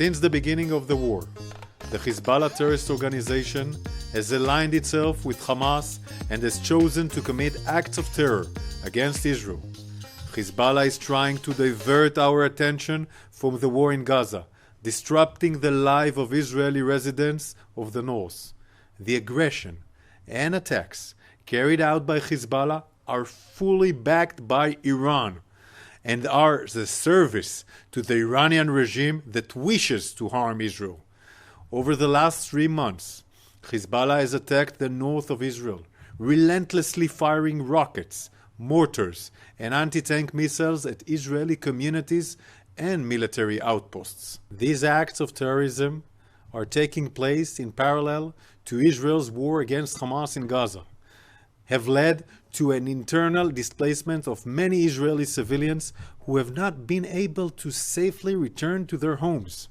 Since the beginning of the war, the Hezbollah terrorist organization has aligned itself with Hamas and has chosen to commit acts of terror against Israel. Hezbollah is trying to divert our attention from the war in Gaza, disrupting the life of Israeli residents of the north. The aggression and attacks carried out by Hezbollah are fully backed by Iran and are the service to the Iranian regime that wishes to harm Israel. Over the last 3 months, Hezbollah has attacked the north of Israel, relentlessly firing rockets, mortars, and anti-tank missiles at Israeli communities and military outposts. These acts of terrorism are taking place in parallel to Israel's war against Hamas in Gaza, have led to an internal displacement of many Israeli civilians who have not been able to safely return to their homes.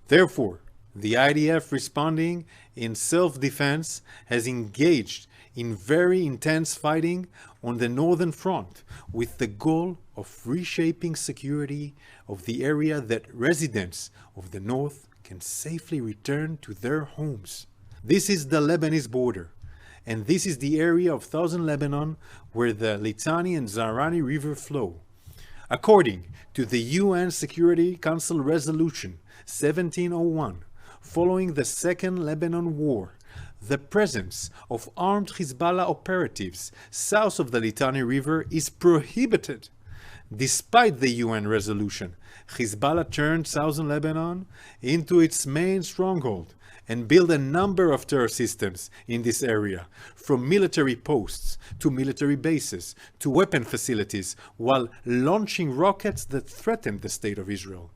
Therefore, the IDF, responding in self-defense, has engaged in very intense fighting on the northern front with the goal of reshaping security of the area that residents of the north can safely return to their homes. This is the Lebanese border, and this is the area of southern Lebanon where the Litani and Zahrani River flow. According to the UN Security Council Resolution 1701, following the Second Lebanon War, the presence of armed Hezbollah operatives south of the Litani River is prohibited. Despite the UN resolution, Hezbollah turned southern Lebanon into its main stronghold and built a number of terror systems in this area, from military posts to military bases to weapon facilities, while launching rockets that threatened the state of Israel.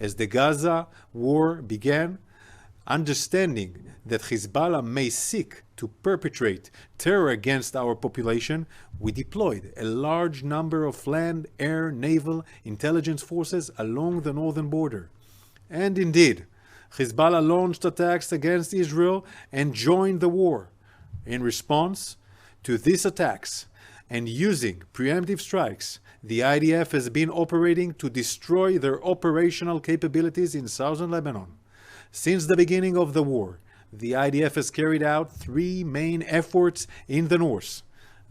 As the Gaza war began, understanding that Hezbollah may seek to perpetrate terror against our population, we deployed a large number of land, air, naval, intelligence forces along the northern border. And indeed, Hezbollah launched attacks against Israel and joined the war. In response to these attacks and using preemptive strikes, the IDF has been operating to destroy their operational capabilities in southern Lebanon. Since the beginning of the war, the IDF has carried out 3 main efforts in the north.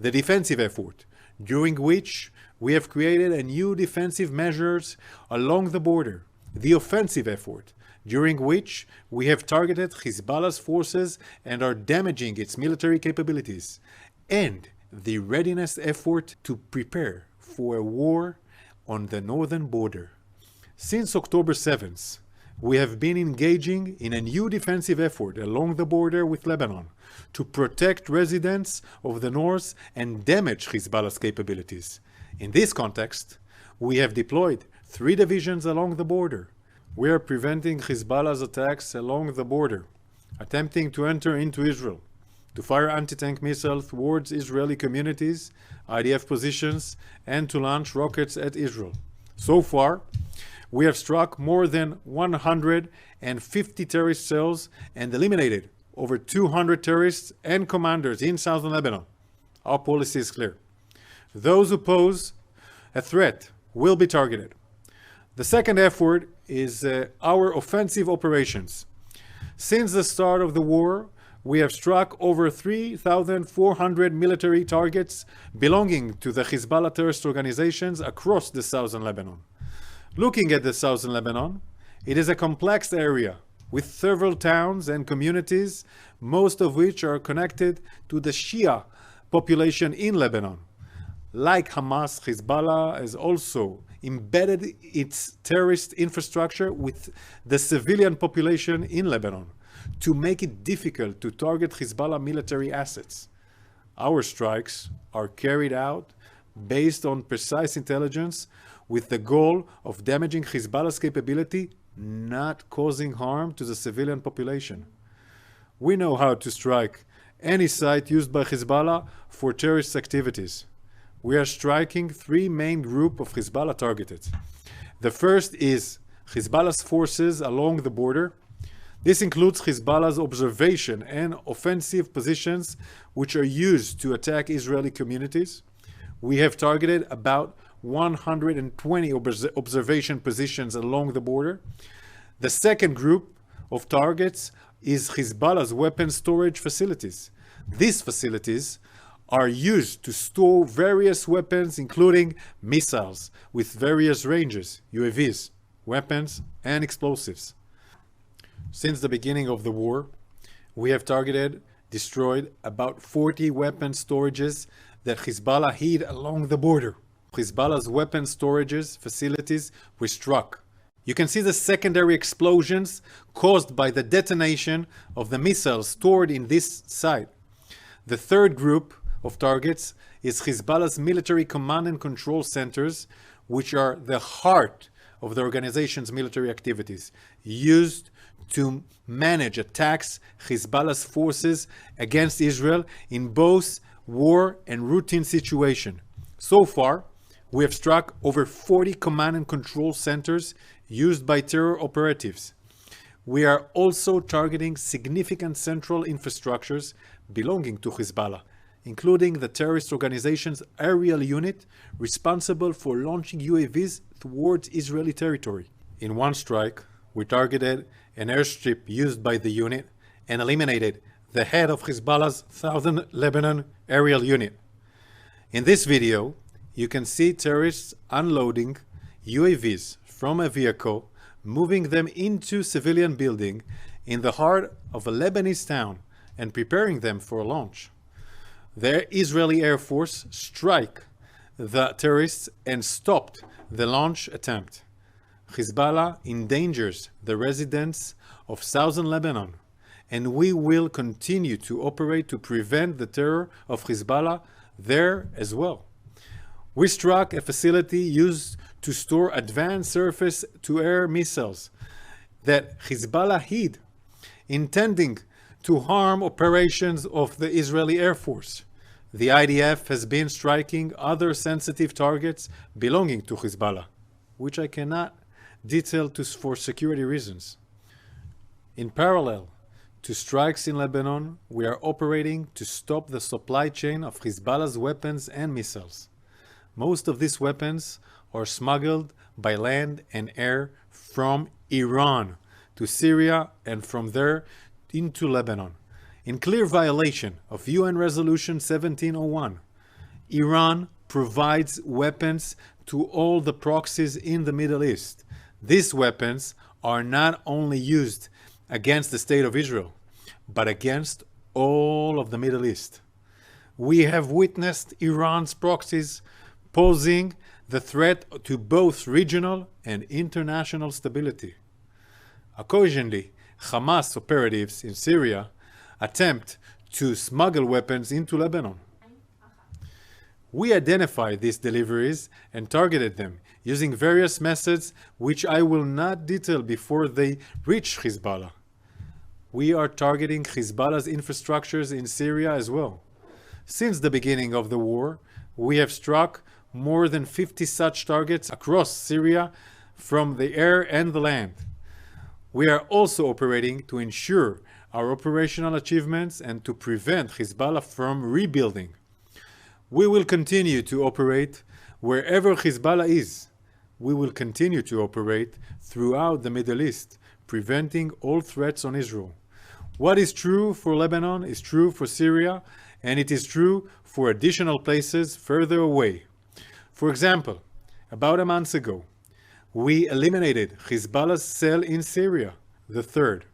The defensive effort, during which we have created a new defensive measures along the border. The offensive effort, during which we have targeted Hezbollah's forces and are damaging its military capabilities. And the readiness effort to prepare for a war on the northern border. Since October 7th, we have been engaging in a new defensive effort along the border with Lebanon to protect residents of the north and damage Hezbollah's capabilities. In this context, we have deployed 3 divisions along the border. We are preventing Hezbollah's attacks along the border, attempting to enter into Israel, to fire anti-tank missiles towards Israeli communities, IDF positions, and to launch rockets at Israel. So far, we have struck more than 150 terrorist cells and eliminated over 200 terrorists and commanders in southern Lebanon. Our policy is clear. Those who pose a threat will be targeted. The second effort is our offensive operations. Since the start of the war, we have struck over 3,400 military targets belonging to the Hezbollah terrorist organizations across the southern Lebanon. Looking at the southern Lebanon, it is a complex area with several towns and communities, most of which are connected to the Shia population in Lebanon. Like Hamas, Hezbollah has also embedded its terrorist infrastructure with the civilian population in Lebanon to make it difficult to target Hezbollah military assets. Our strikes are carried out based on precise intelligence with the goal of damaging Hezbollah's capability, not causing harm to the civilian population. We know how to strike any site used by Hezbollah for terrorist activities. We are striking 3 main groups of Hezbollah targeted. The first is Hezbollah's forces along the border. This includes Hezbollah's observation and offensive positions which are used to attack Israeli communities. We have targeted about 120 observation positions along the border. The second group of targets is Hezbollah's weapon storage facilities. These facilities are used to store various weapons, including missiles with various ranges, UAVs, weapons, and explosives. Since the beginning of the war, we have destroyed about 40 weapon storages that Hezbollah hid along the border. Hezbollah's weapon storages facilities were struck. You can see the secondary explosions caused by the detonation of the missiles stored in this site. The third group of targets is Hezbollah's military command and control centers, which are the heart of the organization's military activities, used to manage attacks Hezbollah's forces against Israel in both war and routine situation. So far, we have struck over 40 command and control centers used by terror operatives. We are also targeting significant central infrastructures belonging to Hezbollah, including the terrorist organization's aerial unit responsible for launching UAVs towards Israeli territory. In one strike, we targeted an airstrip used by the unit and eliminated the head of Hezbollah's Southern Lebanon aerial unit. In this video, you can see terrorists unloading UAVs from a vehicle, moving them into civilian building in the heart of a Lebanese town and preparing them for a launch. The Israeli Air Force struck the terrorists and stopped the launch attempt. Hezbollah endangers the residents of southern Lebanon, and we will continue to operate to prevent the terror of Hezbollah there as well. We struck a facility used to store advanced surface-to-air missiles that Hezbollah hid, intending to harm operations of the Israeli Air Force. The IDF has been striking other sensitive targets belonging to Hezbollah, which I cannot detail for security reasons. In parallel to strikes in Lebanon, we are operating to stop the supply chain of Hezbollah's weapons and missiles. Most of these weapons are smuggled by land and air from Iran to Syria and from there into Lebanon, in clear violation of UN Resolution 1701. Iran provides weapons to all the proxies in the Middle East. These weapons are not only used against the State of Israel, but against all of the Middle East. We have witnessed Iran's proxies posing the threat to both regional and international stability. Occasionally, Hamas operatives in Syria attempt to smuggle weapons into Lebanon. We identified these deliveries and targeted them using various methods which I will not detail before they reach Hezbollah. We are targeting Hezbollah's infrastructures in Syria as well. Since the beginning of the war, we have struck more than 50 such targets across Syria from the air and the land. We are also operating to ensure our operational achievements and to prevent Hezbollah from rebuilding. We will continue to operate wherever Hezbollah is. We will continue to operate throughout the Middle East, preventing all threats on Israel. What is true for Lebanon is true for Syria, and it is true for additional places further away. For example, about a month ago, we eliminated Hezbollah's cell in Syria. The third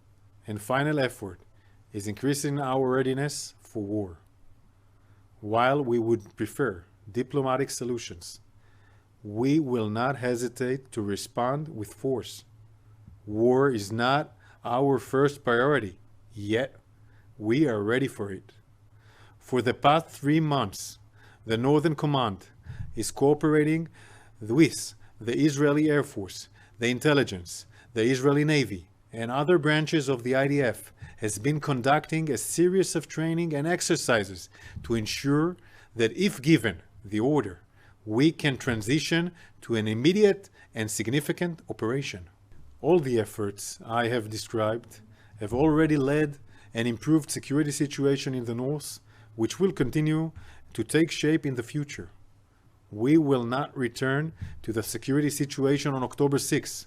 and final effort is increasing our readiness for war. While we would prefer diplomatic solutions, we will not hesitate to respond with force. War is not our first priority, yet we are ready for it. For the past 3 months, the Northern Command is cooperating with the Israeli Air Force, the intelligence, the Israeli Navy, and other branches of the IDF has been conducting a series of training and exercises to ensure that if given the order, we can transition to an immediate and significant operation. All the efforts I have described have already led an improved security situation in the north, which will continue to take shape in the future. We will not return to the security situation on October 6.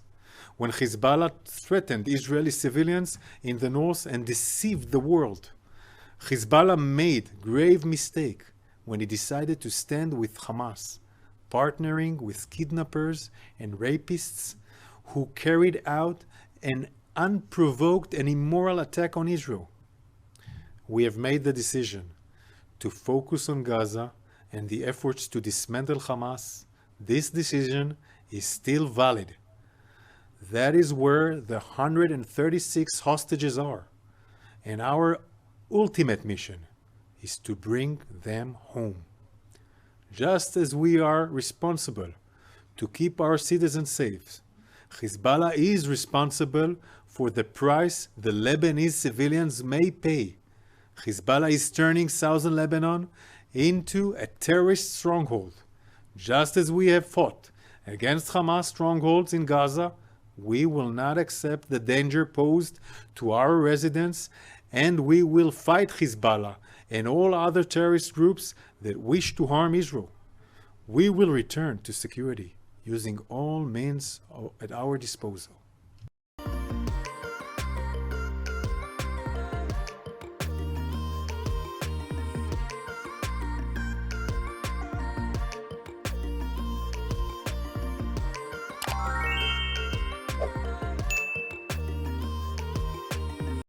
when Hezbollah threatened Israeli civilians in the north and deceived the world. Hezbollah made grave mistake when he decided to stand with Hamas, partnering with kidnappers and rapists who carried out an unprovoked and immoral attack on Israel. We have made the decision to focus on Gaza and the efforts to dismantle Hamas. This decision is still valid. That is where the 136 hostages are, and our ultimate mission is to bring them home. Just as we are responsible to keep our citizens safe, Hezbollah is responsible for the price the Lebanese civilians may pay. Hezbollah is turning southern Lebanon into a terrorist stronghold. Just as we have fought against Hamas strongholds in Gaza, we will not accept the danger posed to our residents, and we will fight Hezbollah and all other terrorist groups that wish to harm Israel. We will return to security using all means at our disposal.